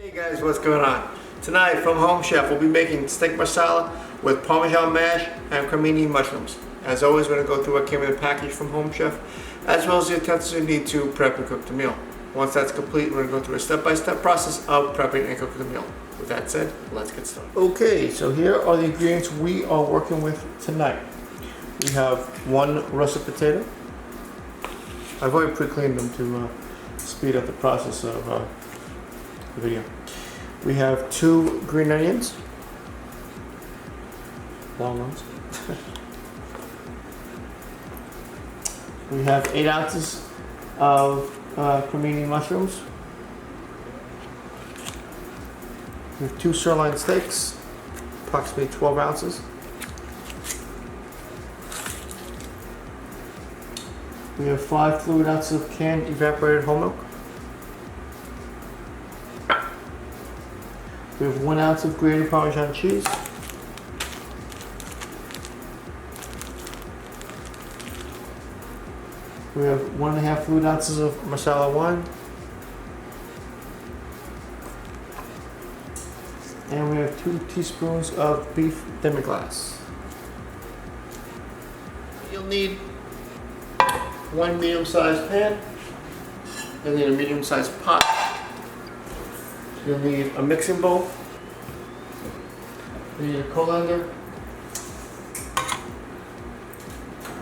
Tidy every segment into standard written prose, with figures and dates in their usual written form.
Hey guys, what's going on? Tonight from Home Chef we'll be making steak marsala with Parmesan Mash and Cremini Mushrooms. As always, we're going to go through what came in the package from Home Chef, as well as the utensils you need to prep and cook the meal. Once that's complete, we're going to go through a step-by-step process of prepping and cooking the meal. With that said, let's get started. Okay, so here are the ingredients we are working with tonight. We have one russet potato. I've already pre-cleaned them to speed up the process of the video. We have 2 green onions, long ones. We have 8 ounces of cremini mushrooms. We have 2 sirloin steaks, approximately 12 ounces. We have 5 fluid ounces of canned evaporated whole milk. We have 1 ounce of grated Parmesan cheese. We have 1.5 fluid ounces of Marsala wine. And we have 2 teaspoons of beef demi-glace. You'll need 1 medium-sized pan. You'll need a medium-sized pot. You'll need a mixing bowl. You need a colander.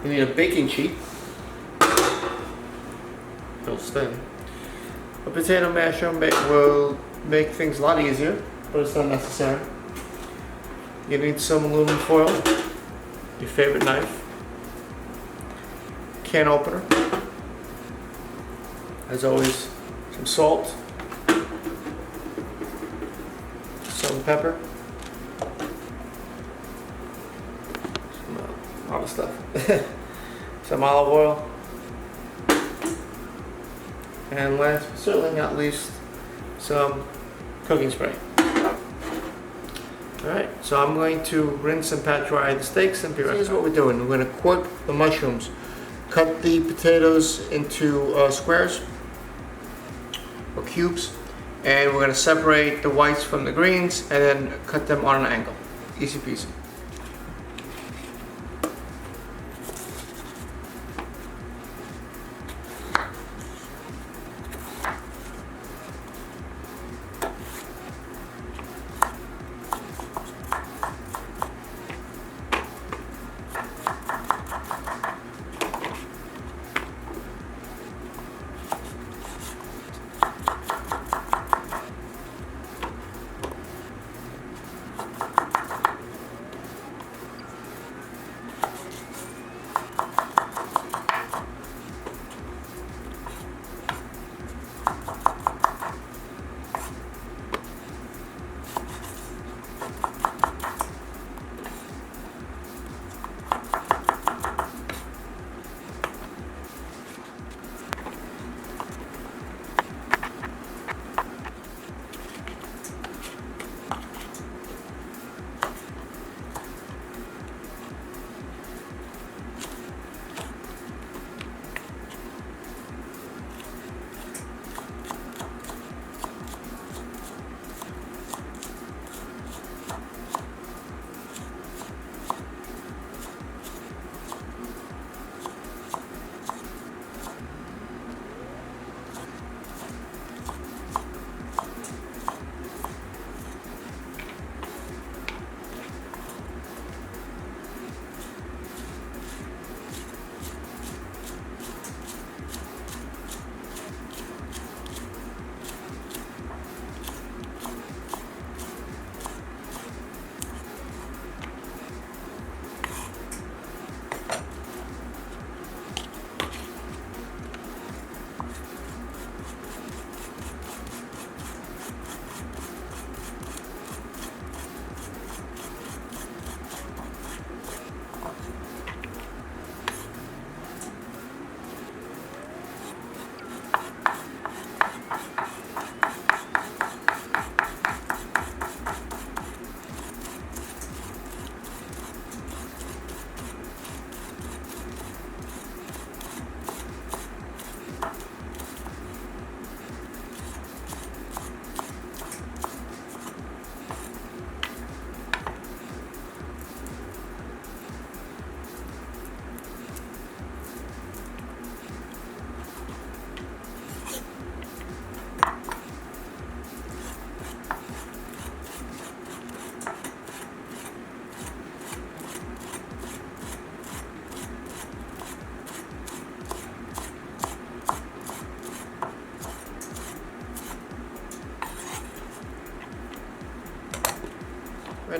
You need a baking sheet. It'll stay. A potato masher will make things a lot easier, but it's not necessary. You need some aluminum foil, your favorite knife, can opener, as always, some salt, some pepper, some other stuff, some olive oil, and last but certainly not least, some cooking spray. Alright, so I'm going to rinse and pat dry the steaks and be right back. Here's what we're doing. We're going to cook the mushrooms. Cut the potatoes into squares or cubes, and we're going to separate the whites from the greens and then cut them on an angle. Easy peasy.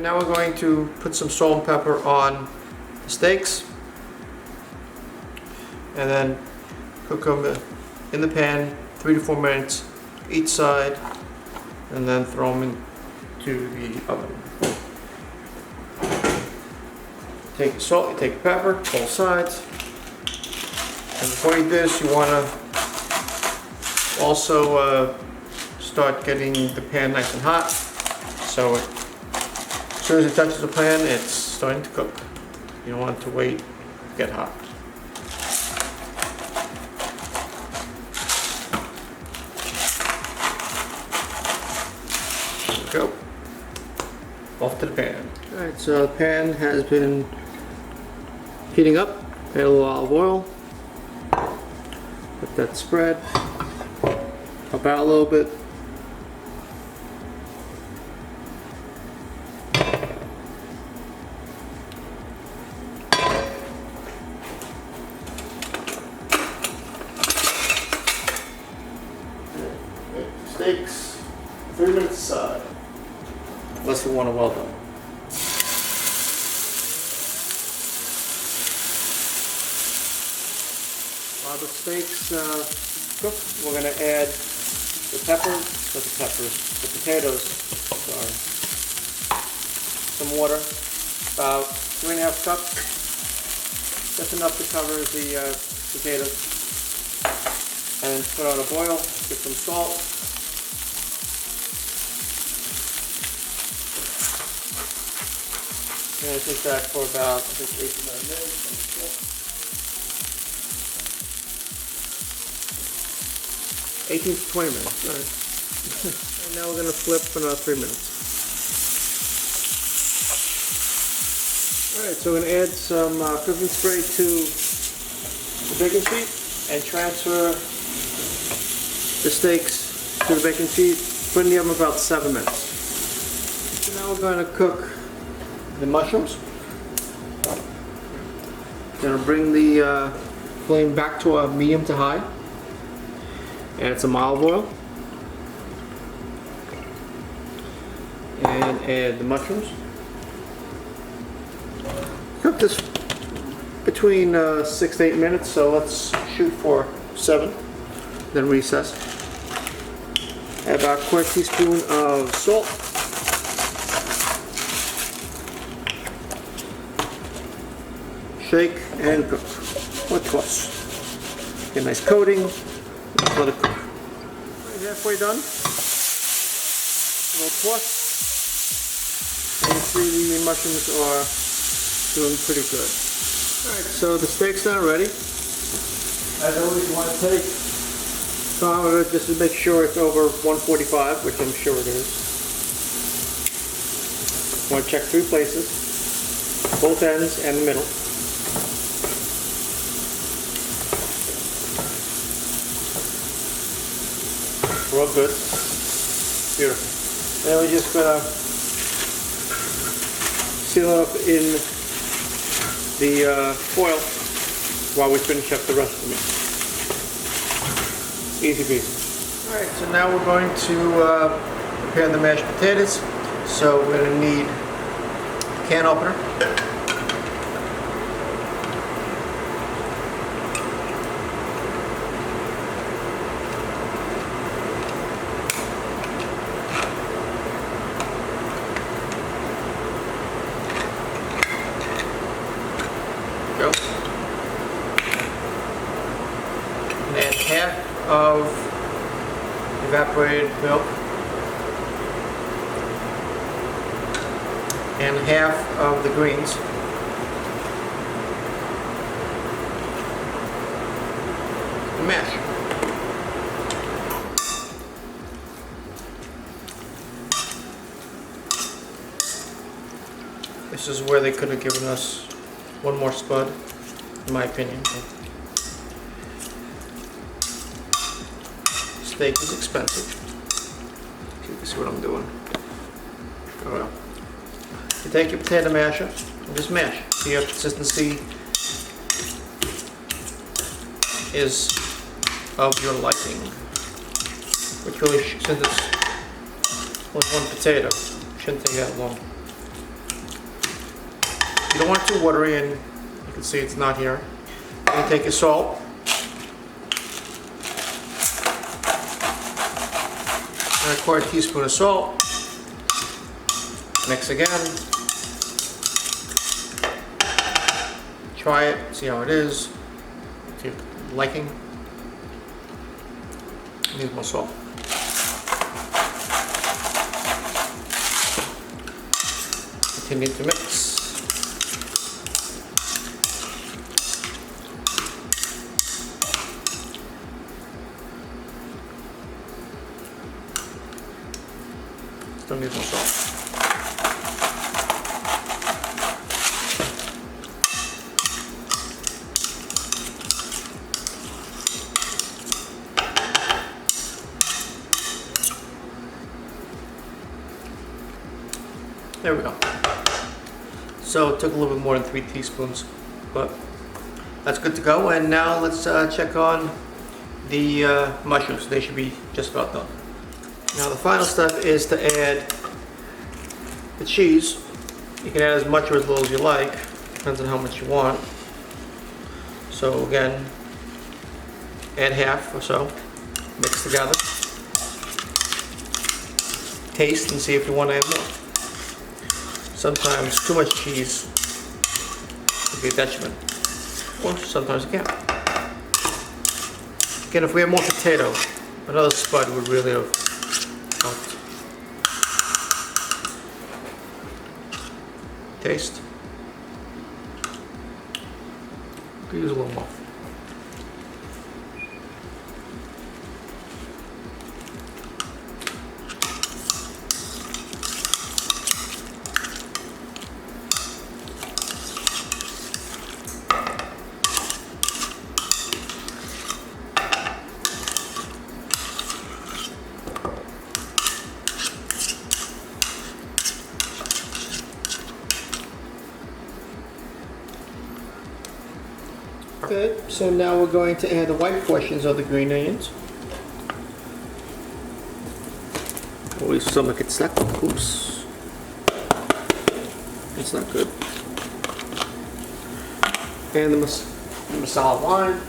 Alright, now we're going to put some salt and pepper on the steaks and then cook them in the pan 3 to 4 minutes each side, and then throw them into the oven. Take your salt, you take your pepper, both sides. And before you do this, you want to also start getting the pan nice and hot. So as soon as it touches the pan, it's starting to cook. You don't want it to wait to get hot. There we go. Off to the pan. Alright, so the pan has been heating up. Add a little olive oil. Let that spread. Help out a little bit. Steaks, 3 minutes aside. Unless you want it well done. While the steaks cook, we're going to add the potatoes, sorry. Some water, about 3.5 cups. That's enough to cover the potatoes. And put on a boil, get some salt. I'm going to take that for about 8 to 9 minutes. 18 to 20 minutes. All right. And now we're going to flip for another 3 minutes. Alright, so we're going to add some cooking spray to the baking sheet and transfer the steaks to the baking sheet. Put in the oven about 7 minutes. So now we're going to cook the mushrooms. Going to bring the flame back to a medium to high. Add some olive oil. And add the mushrooms. Cook this between 6 to 8 minutes, so let's shoot for 7. Then recess. Add about a 1/4 teaspoon of salt. Shake and cook. Or toss. Get a nice coating. Let it cook. Right, halfway done. A little toss. And you see the mushrooms are doing pretty good. Alright, so the steak's now ready. As always, you want to take thermometer just to make sure it's over 145, which I'm sure it is. You want to check 3 places, both ends and the middle. Real good. Beautiful. Then we're just going to seal it up in the foil while we finish up the rest of the meat. Easy peasy. Alright, so now we're going to prepare the mashed potatoes. So we're going to need a can opener. Go. And add half of evaporated milk and half of the greens. And mash. This is where they could have given us one more spud, in my opinion. Steak is expensive. You can see what I'm doing. Oh well. You take your potato masher and just mash. See your consistency is of your liking. Which really, since it's only one potato, shouldn't take that long. don't want it too watery, and you can see it's not here. Then you take your salt. And a quarter teaspoon of salt. Mix again. Try it, see how it is. To your liking. Need more salt. Continue to mix. Still need more salt. There we go. So it took a little bit more than 3 teaspoons, but that's good to go. And now let's check on the mushrooms. They should be just about done. Now the final step is to add the cheese. You can add as much or as little as you like, depends on how much you want. So again, add half or so, mix together. Taste and see if you want to add more. Sometimes too much cheese could be a detriment, or sometimes it can't. Again, if we had more potato, another spud would really have helped. Taste. Could use a little more. Okay, so now we're going to add the white portions of the green onions. Always stomach gets stuck. Oops. That's not good. And the masala wine.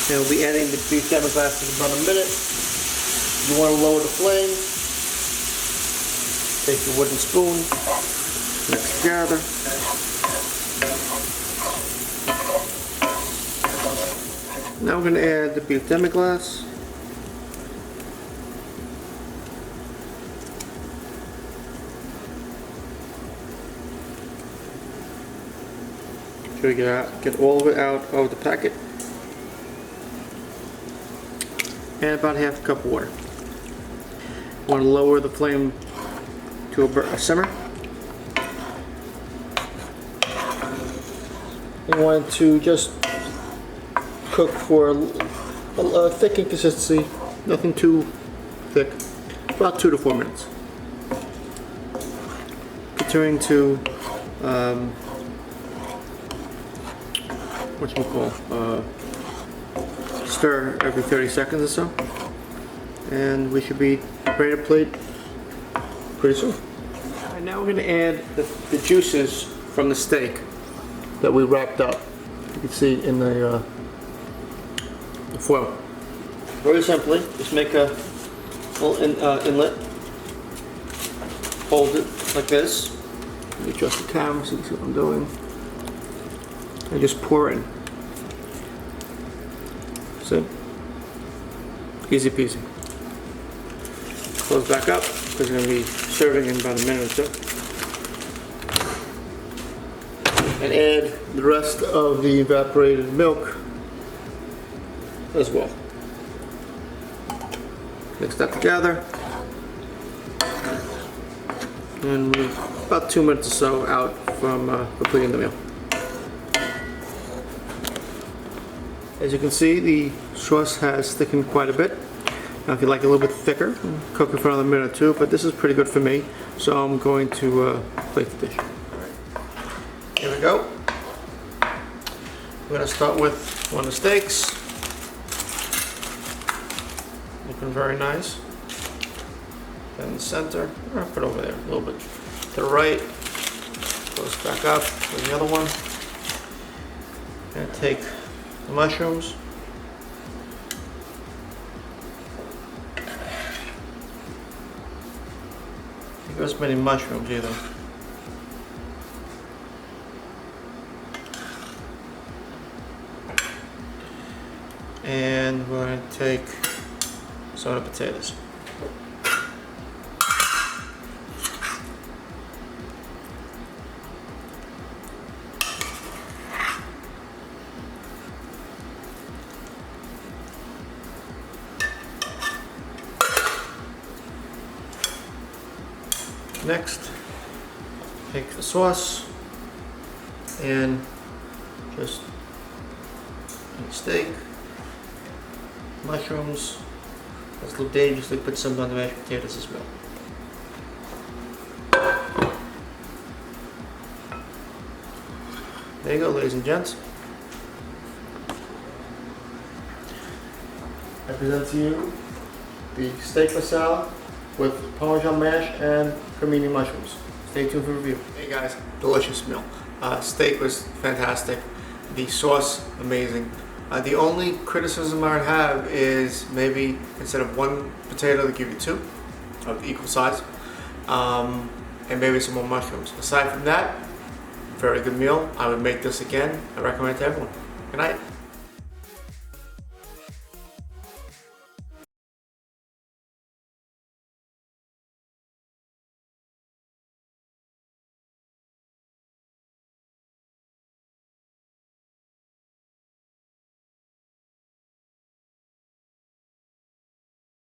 And we'll be adding the beef demi-glace in about a minute. You want to lower the flame. Take your wooden spoon, mix together. Now we're going to add the beef demi-glace. Try to get all of it out of the packet. And about half a cup of water. You want to lower the flame to a simmer. You want to just cook for a thickened consistency, nothing too thick, about 2 to 4 minutes. Continuing to stir every 30 seconds or so, and we should be ready to plate pretty soon. Alright, now we're going to add the juices from the steak that we wrapped up. You can see in the foil. Very simply, just make a little inlet, hold it like this. Let me adjust the camera so you can see what I'm doing, and just pour in. See? Easy peasy. Close back up because we're going to be serving in about a minute or so. And add the rest of the evaporated milk as well. Mix that together. And we're about 2 minutes or so out from completing the meal. As you can see, the sauce has thickened quite a bit. Now if you like it a little bit thicker, cook it for another minute or 2, but this is pretty good for me, so I'm going to plate the dish. Here we go. We're gonna start with one of the steaks. Looking very nice. Then the center, or put it over there a little bit. To the right, goes back up with the other one. Gonna take the mushrooms. Don't go as many mushrooms either. And we're going to take some of the potatoes. Next, take the sauce and just steak, mushrooms. Let's look dangerously put some on the mashed potatoes as well. There you go, ladies and gents. I present to you the Steak Marsala with Parmesan Mash and Cremini Mushrooms. Stay tuned for review. Hey guys, delicious meal. Steak was fantastic. The sauce, amazing. The only criticism I would have is maybe instead of one potato, they give you two of equal size, and maybe some more mushrooms. Aside from that, very good meal. I would make this again. I recommend it to everyone. Good night.